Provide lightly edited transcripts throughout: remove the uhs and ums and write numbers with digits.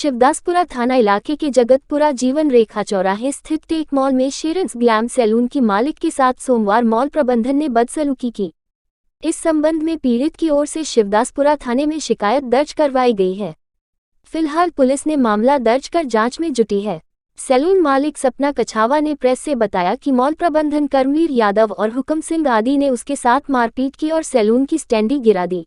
शिवदासपुरा थाना इलाके के जगतपुरा जीवन रेखा चौराहे स्थित टेक मॉल में शेरन्स ग्लैम सैलून की मालिक के साथ सोमवार मॉल प्रबंधन ने बदसलूकी की। इस संबंध में पीड़ित की ओर से शिवदासपुरा थाने में शिकायत दर्ज करवाई गई है। फिलहाल पुलिस ने मामला दर्ज कर जांच में जुटी है। सैलून मालिक सपना कछावा ने प्रेस से बताया कि मॉल प्रबंधन कर्मवीर यादव और हुक्म सिंह आदि ने उसके साथ मारपीट की और सैलून की स्टैंडी गिरा दी।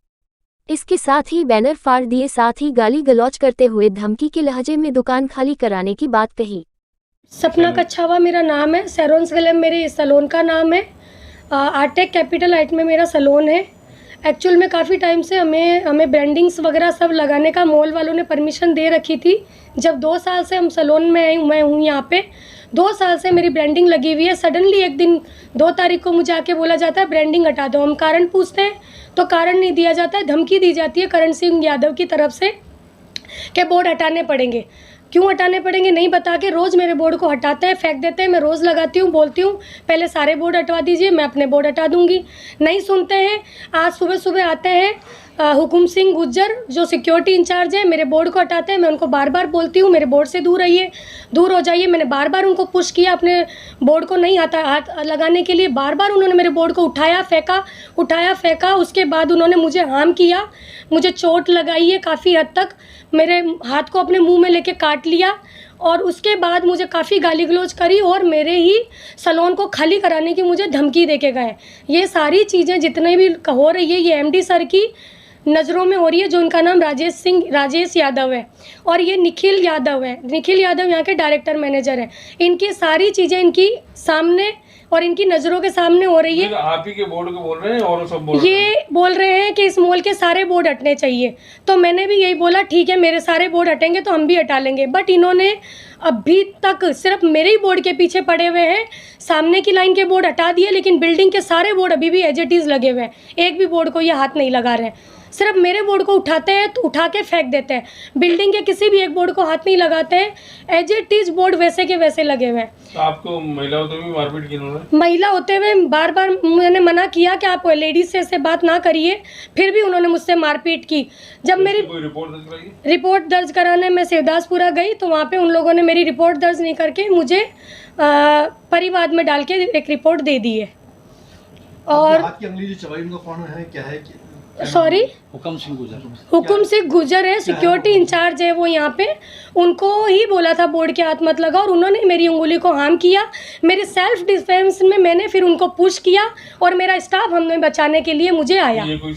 इसके साथ ही बैनर फाड़ दिए, साथ ही गाली गलौज करते हुए धमकी के लहजे में दुकान खाली कराने की बात कही। सपना कछावा मेरा नाम है, शेरन्स ग्लैम मेरे सैलून का नाम है। आर्टेक कैपिटल हाइट में मेरा सैलून है। एक्चुअल में काफ़ी टाइम से हमें ब्रांडिंग्स वगैरह सब लगाने का मॉल वालों ने परमिशन दे रखी थी। जब 2 साल से हम सैलून में मैं हूँ यहाँ पे, 2 साल से मेरी ब्रांडिंग लगी हुई है। सडनली एक दिन 2 तारीख को मुझे आके बोला जाता है ब्रांडिंग हटा दो। हम कारण पूछते हैं तो कारण नहीं दिया जाता है, धमकी दी जाती है करण सिंह यादव की तरफ से कि बोर्ड हटाने पड़ेंगे। क्यों हटाने पड़ेंगे नहीं बता के रोज़ मेरे बोर्ड को हटाते हैं, फेंक देते हैं। मैं रोज़ लगाती हूँ, बोलती हूँ पहले सारे बोर्ड हटवा दीजिए, मैं अपने बोर्ड हटा दूँगी। नहीं सुनते हैं। आज सुबह सुबह आते हैं हुकुम सिंह गुज्जर जो सिक्योरिटी इंचार्ज है, मेरे बोर्ड को हटाते हैं। मैं उनको बार बार बोलती हूँ मेरे बोर्ड से दूर रहिए, दूर हो जाइए। मैंने बार बार उनको पुश किया अपने बोर्ड को नहीं हाथ लगाने के लिए। बार बार उन्होंने मेरे बोर्ड को उठाया फेंका। उसके बाद उन्होंने मुझे हार्म किया, मुझे चोट लगाई है काफ़ी हद तक। मेरे हाथ को अपने मुंह में लेके काट लिया और उसके बाद मुझे काफ़ी गाली गलौज करी और मेरे ही सैलून को खाली कराने की मुझे धमकी दे के गए। ये सारी चीज़ें जितने भी हो रही है ये एमडी सर की नज़रों में हो रही है, जो उनका नाम राजेश यादव है और ये निखिल यादव है। निखिल यादव यहाँ के डायरेक्टर मैनेजर हैं। इनकी सारी चीज़ें इनकी सामने और इनकी नज़रों के सामने हो रही है। आप ही के बोर्ड को बोल रहे हैं और सब बोल ये बोल रहे हैं कि इस मॉल के सारे बोर्ड हटने चाहिए। तो मैंने भी यही बोला ठीक है, मेरे सारे बोर्ड हटेंगे तो हम भी हटा लेंगे। बट इन्होंने अभी तक सिर्फ मेरे ही बोर्ड के पीछे पड़े हुए हैं। सामने की लाइन के बोर्ड हटा दिए लेकिन बिल्डिंग के सारे बोर्ड अभी भी एज इट इज़ लगे हुए हैं। एक भी बोर्ड को ये हाथ नहीं लगा रहे हैं। सिर्फ मेरे बोर्ड को उठाते हैं तो उठा के फेंक देते हैं। बिल्डिंग के किसी भी एक बोर्ड को हाथ नहीं लगाते हैं। एज इट इज़ बोर्ड वैसे के वैसे लगे हुए हैं। तो आपको महिला होते हुए मारपीट की उन्होंने? महिला होते हुए बार बार मैंने मना किया कि आप लेडीज से ऐसे बात ना करिए, फिर भी उन्होंने मुझसे मारपीट की। जब तो मेरी कोई रिपोर्ट दर्ज कराने मैं शिवदासपुरा गई तो वहाँ पे उन लोगों ने मेरी रिपोर्ट दर्ज नहीं करके मुझे परिवाद में डाल के एक रिपोर्ट दे दी है। और आपकी अगली जो चवाई उनका कौन है, क्या है सॉरी हुक्म सिंह गुज्जर है, सिक्योरिटी इंचार्ज है वो यहाँ पे। उनको ही बोला था बोर्ड के हाथ मत लगा और उन्होंने मेरी उंगली को हार्म किया। मेरे सेल्फ डिफेंस में मैंने फिर उनको पुश किया और मेरा स्टाफ हमें बचाने के लिए मुझे आया। ये कोई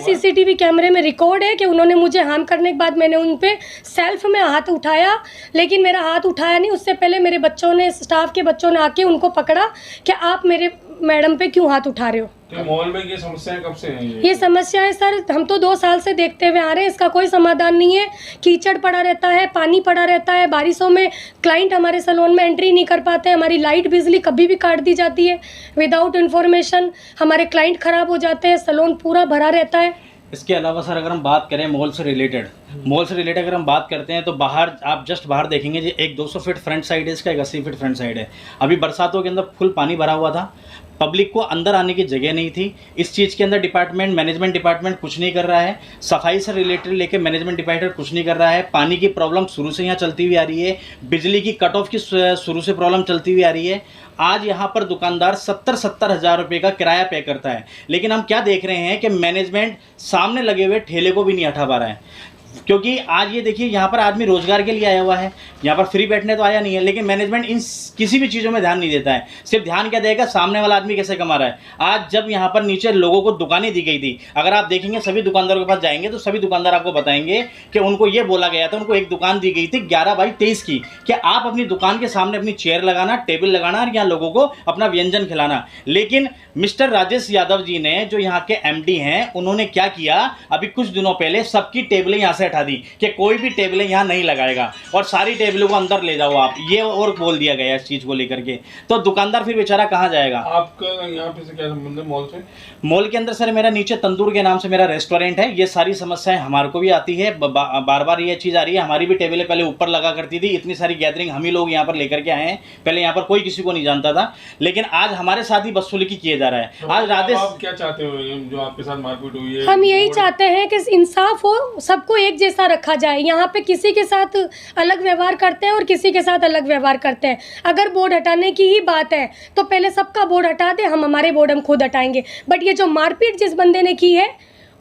सीसीटीवी कैमरे में रिकॉर्ड है कि उन्होंने मुझे हार्म करने के बाद मैंने उन पे सेल्फ में हाथ उठाया, लेकिन मेरा हाथ उठाया नहीं। उससे पहले मेरे बच्चों ने, स्टाफ के बच्चों ने आके उनको पकड़ा कि आप मेरे मैडम पे क्यों हाथ उठा रहे हो। तो मॉल में ये समस्याएं कब से हैं? ये समस्याएं सर हम तो 2 साल से देखते हुए आ रहे हैं। इसका कोई समाधान नहीं है। कीचड़ पड़ा रहता है, पानी पड़ा रहता है। बारिशों में क्लाइंट हमारे सैलून में एंट्री नहीं कर पाते। हमारी लाइट बिजली कभी भी काट दी जाती है विदाउट इन्फॉर्मेशन। हमारे क्लाइंट ख़राब हो जाते हैं, सैलून पूरा भरा रहता है। इसके अलावा सर अगर हम बात करें मॉल से रिलेटेड अगर हम बात करते हैं तो बाहर आप जस्ट बाहर देखेंगे जी, एक 200 फीट फ्रंट साइड है इसका, एक 80 फीट फ्रंट साइड है। अभी बरसातों के अंदर फुल पानी भरा हुआ था, पब्लिक को अंदर आने की जगह नहीं थी। इस चीज़ के अंदर मैनेजमेंट डिपार्टमेंट कुछ नहीं कर रहा है। सफाई से रिलेटेड लेके मैनेजमेंट डिपार्टमेंट कुछ नहीं कर रहा है। पानी की प्रॉब्लम शुरू से यहाँ चलती हुई आ रही है। बिजली की कट ऑफ की शुरू से प्रॉब्लम चलती हुई आ रही है। आज यहाँ पर दुकानदार 70 हज़ार रुपये का किराया पे करता है, लेकिन हम क्या देख रहे हैं कि मैनेजमेंट सामने लगे हुए ठेले को भी नहीं हटा पा रहा है। क्योंकि आज ये देखिए यहाँ पर आदमी रोजगार के लिए आया हुआ है, यहाँ पर फ्री बैठने तो आया नहीं है, लेकिन मैनेजमेंट इन किसी भी चीज़ों में ध्यान नहीं देता है। सिर्फ ध्यान क्या देगा, सामने वाला आदमी कैसे कमा रहा है। आज जब यहाँ पर नीचे लोगों को दुकानें दी गई थी, अगर आप देखेंगे सभी दुकानदारों के पास जाएंगे तो सभी दुकानदार आपको बताएंगे कि उनको ये बोला गया था, उनको एक दुकान दी गई थी 11/23 की, कि आप अपनी दुकान के सामने अपनी चेयर लगाना, टेबल लगाना और यहाँ लोगों को अपना व्यंजन खिलाना। लेकिन मिस्टर राजेश यादव जी ने, जो यहाँ के एमडी हैं, उन्होंने क्या किया, अभी कुछ दिनों पहले सबकी टेबलें यहाँ से हटा दी कि कोई भी टेबलें यहाँ नहीं लगाएगा और सारी टेबलों को अंदर ले जाओ आप, ये और बोल दिया गया इस चीज़ को लेकर के। तो दुकानदार फिर बेचारा कहाँ जाएगा। आपका यहाँ पे से क्या संबंध है मॉल से? मॉल के अंदर सर मेरा नीचे तंदूर के नाम से मेरा रेस्टोरेंट है। ये सारी समस्याएं हमारे को भी आती है, बार बार ये चीज़ आ रही है। हमारी भी टेबलें पहले ऊपर लगा करती थी, इतनी सारी गैदरिंग हम ही लोग यहाँ पर लेकर के आए हैं। पहले यहाँ पर कोई किसी को नहीं जानता था, लेकिन आज हमारे साथ ही बदसलूकी किया जा रहा है। आज राजेश, आप क्या चाहते हो जो आपके साथ मारपीट हुई है? हम यही चाहते हैं कि इंसाफ हो, सबको एक एक जैसा रखा जाए। यहाँ पे किसी के साथ अलग व्यवहार करते हैं और किसी के साथ अलग व्यवहार करते हैं। अगर बोर्ड हटाने की ही बात है तो पहले सबका बोर्ड हटा दे, हम हमारे बोर्ड हम खुद हटाएंगे। बट ये जो मारपीट जिस बंदे ने की है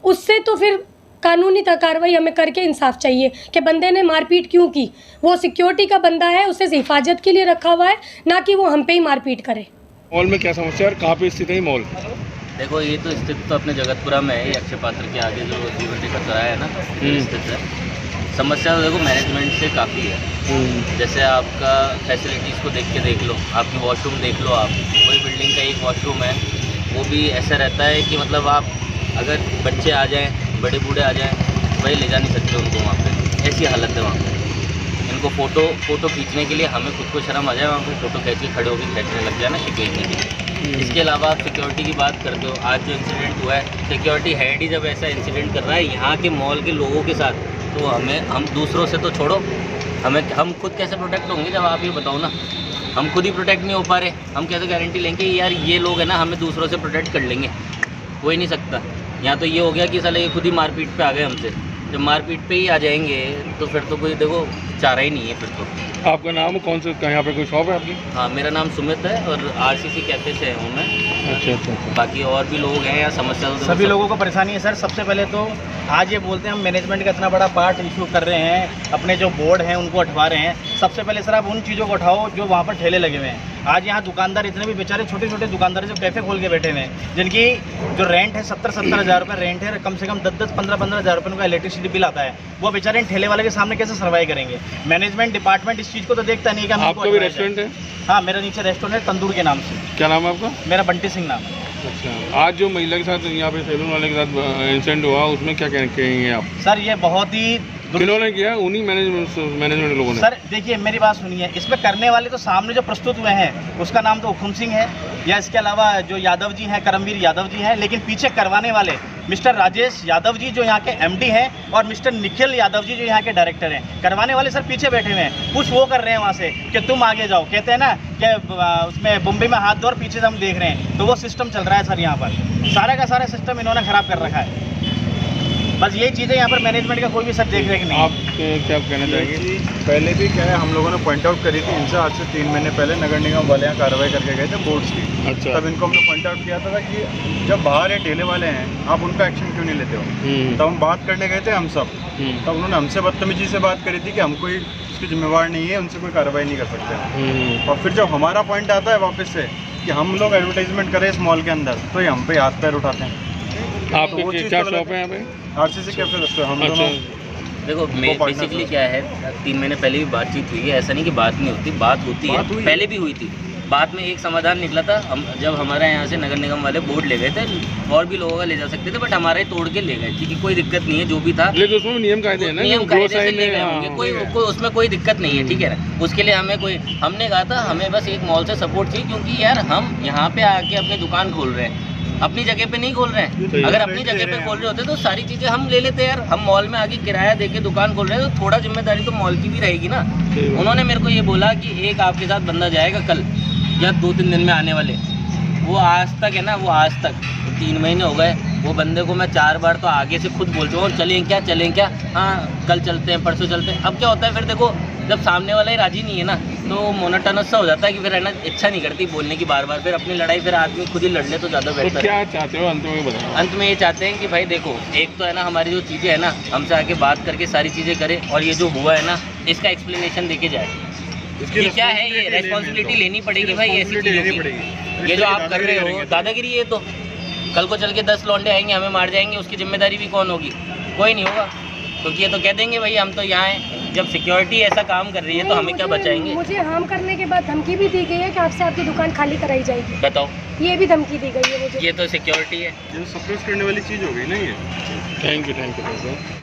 उससे तो फिर कानूनी कार्रवाई हमें करके इंसाफ चाहिए कि बंदे ने मारपीट क्यों की। वो सिक्योरिटी का बंदा है, उसे हिफाजत के लिए रखा हुआ है, ना कि वो हम पे ही मारपीट करे। मॉल में क्या समस्या है और कहाँ पे स्थित है ये मॉल? देखो ये तो स्थित तो अपने जगतपुरा में है, अक्षय पात्र के आगे जो जीवन रेखा चौराहा है ना, स्थित है। समस्या तो देखो मैनेजमेंट से काफ़ी है। जैसे आपका फैसिलिटीज़ को देख के देख लो, आपकी वॉशरूम देख लो, आप कोई बिल्डिंग का एक वॉशरूम है वो भी ऐसा रहता है कि मतलब आप अगर बच्चे आ जाएँ, बड़े बूढ़े आ जाएँ, वही ले जा नहीं सकते उनको वहाँ पे, ऐसी हालत है वहाँ पे। इनको फ़ोटो खींचने के लिए हमें खुद को शर्म आ जाए, वहाँ पे फ़ोटो खींच के खड़े होकर खींचने लग जाए ना कि भेजने के लिए। इसके अलावा आप सिक्योरिटी की बात करते हो, आज जो इंसिडेंट हुआ है, सिक्योरिटी हेड ही जब ऐसा इंसिडेंट कर रहा है यहाँ के मॉल के लोगों के साथ, तो हम दूसरों से तो छोड़ो, हम खुद कैसे प्रोटेक्ट होंगे जब आप ये बताओ ना। हम खुद ही प्रोटेक्ट नहीं हो पा रहे, हम कैसे गारंटी लेंगे यार ये लोग है ना हमें दूसरों से प्रोटेक्ट कर लेंगे? हो ही नहीं सकता। यहाँ तो ये हो गया कि साले ये खुद ही मारपीट पे आ गए हमसे। जब मारपीट पे ही आ जाएंगे तो फिर तो कोई देखो चारा ही नहीं है फिर तो। आपका नाम कौन सा, यहाँ पे कोई शॉप है आपकी? हाँ, मेरा नाम सुमित है और RCC कैफे से हूँ मैं। अच्छा। बाकी और भी लोग हैं यहाँ, समस्या तो सभी लोगों को परेशानी है सर। सबसे पहले तो आज ये बोलते हैं हम मैनेजमेंट का इतना बड़ा पार्ट इशू कर रहे हैं, अपने जो बोर्ड हैं उनको हटवा रहे हैं। सबसे पहले सर आप उन चीज़ों को उठाओ जो वहाँ पर ठेले लगे हुए हैं। आज यहाँ दुकानदार इतने भी बेचारे छोटे छोटे दुकानदार जो कैफ़े खोल के बैठे हुए हैं, जिनकी जो रेंट है 70-70 हज़ार रुपये रेंट है, कम से कम 10-10, 15-15 हज़ार रुपये उनका इलेक्ट्रिसिटी बिल आता है। वो बेचारे इन ठेले वाले के सामने कैसे सर्वाइव करेंगे? मैनेजमेंट डिपार्टमेंट इस चीज़ को तो देखता नहीं कि आपका भी रेस्टोरेंट है? हाँ, मेरा नीचे रेस्टोरेंट है तंदूर के नाम से। क्या नाम है आपका? मेरा बंटी सिंह नाम है। अच्छा, आज जो महिला के साथ यहाँ पे सैलून वाले के साथ इंसिडेंट हुआ उसमें क्या कहेंगे आप? सर ये बहुत ही किन्होंने किया? उन्हीं मैनेजमेंट लोगों ने? सर देखिए मेरी बात सुनिए, इसमें करने वाले तो सामने जो प्रस्तुत हुए हैं उसका नाम तो हुकुम सिंह है, या इसके अलावा जो यादव जी हैं, करमवीर यादव जी हैं, लेकिन पीछे करवाने वाले मिस्टर राजेश यादव जी जो यहाँ के MD हैं और मिस्टर निखिल यादव जी जो यहाँ के डायरेक्टर हैं। करवाने वाले सर पीछे बैठे हुए हैं, कुछ वो कर रहे हैं वहाँ से कि तुम आगे जाओ, कहते हैं ना कि उसमें बुम्बे में हाथ दो और पीछे से हम देख रहे हैं। तो वो सिस्टम चल रहा है सर यहाँ पर, सारा का सारा सिस्टम इन्होंने ख़राब कर रखा है। बस यही चीज़ें यहाँ पर मैनेजमेंट का कोई भी सर देख रेख नहीं। आप क्या कहना चाहेंगे? पहले भी क्या है, हम लोगों ने पॉइंट आउट करी थी इनसे, आज से 3 महीने पहले नगर निगम वाले यहाँ कार्रवाई करके गए थे बोर्ड्स की। अच्छा। तब इनको हमने पॉइंट आउट किया था कि जब बाहर ये ठेले वाले हैं आप उनका एक्शन क्यों नहीं लेते हो। तब हम बात करने गए थे हम सब, तब उन्होंने हमसे बदतमीजी से बात करी थी कि हम कोई उसकी जिम्मेवार नहीं है, उनसे कोई कार्रवाई नहीं कर सकते। और फिर जब हमारा पॉइंट आता है वापस से कि हम लोग एडवर्टाइजमेंट करें इस मॉल के अंदर, तो ये हम पे हाथ पैर उठाते हैं। आपके क्या शॉप है यहाँ पे? RCC कैफे रेस्टोरेंट हम दोनों। देखो बेसिकली क्या है, 3 महीने पहले भी बातचीत हुई है, ऐसा नहीं कि बात नहीं होती, बात होती है, पहले भी हुई थी। बात में एक समाधान निकला था, हम जब हमारे यहाँ से नगर निगम वाले बोर्ड ले गए थे, और भी लोगों का ले जा सकते थे, बट हमारा ही तोड़ के ले गए। ठीक है, कोई दिक्कत नहीं है, जो भी था लेकिन उसमें नियम कायदे हैं ना, नियम कायदे से ले गए होंगे, कोई उसमें कोई दिक्कत नहीं है। ठीक है ना, उसके लिए हमने कहा था हमें बस एक मॉल से सपोर्ट चाहिए, क्योंकि यार हम यहाँ पे आके अपनी दुकान खोल रहे हैं, अपनी जगह पे नहीं खोल रहे हैं। अगर अपनी जगह पे खोल रहे होते तो सारी चीज़ें हम ले लेते यार। हम मॉल में आके किराया देके दुकान खोल रहे हैं तो थोड़ा जिम्मेदारी तो मॉल की भी रहेगी ना। उन्होंने मेरे को ये बोला कि एक आपके साथ बंदा जाएगा कल या 2-3 दिन में आने वाले, वो आज तक है ना, वो आज तक 3 महीने हो गए, वो बंदे को मैं 4 बार तो आगे से खुद बोल चुका हूँ चलें क्या, हाँ कल चलते हैं, परसों चलते हैं। अब क्या होता है फिर देखो, जब सामने वाला ही राजी नहीं है ना, तो मोनोटोनस सा हो जाता है कि फिर है ना, इच्छा नहीं करती बोलने की बार बार, फिर अपनी लड़ाई फिर आदमी खुद ही लड़ ले तो ज़्यादा बेहतर है। क्या चाहते हो अंत में बताओ? अंत में ये चाहते हैं कि भाई देखो, एक तो है ना हमारी जो चीज़ें है ना, हमसे आके बात करके सारी चीज़ें करें, और ये जो हुआ है ना इसका एक्सप्लेनेशन देके जाए। ये क्या है, ये रेस्पॉन्सिबिलिटी लेनी पड़ेगी भाई, ऐसी चीज़ों की। ये जो आप कर रहे हो दादागिरी, ये तो कल को चल के 10 लौंडे आएंगे हमें मार जाएंगे, उसकी जिम्मेदारी भी कौन होगी? कोई नहीं होगा, क्योंकि ये तो कह देंगे भाई हम तो यहाँ हैं। जब सिक्योरिटी ऐसा काम कर रही है तो हमें क्या बचाएंगे? मुझे हार्म करने के बाद धमकी भी दी गई है कि आपसे आपकी दुकान खाली कराई जाएगी। बताओ, ये भी धमकी दी गई है मुझे। ये तो सिक्योरिटी है, ये सप्रेस करने वाली चीज़ हो गई ना ये। Thank you.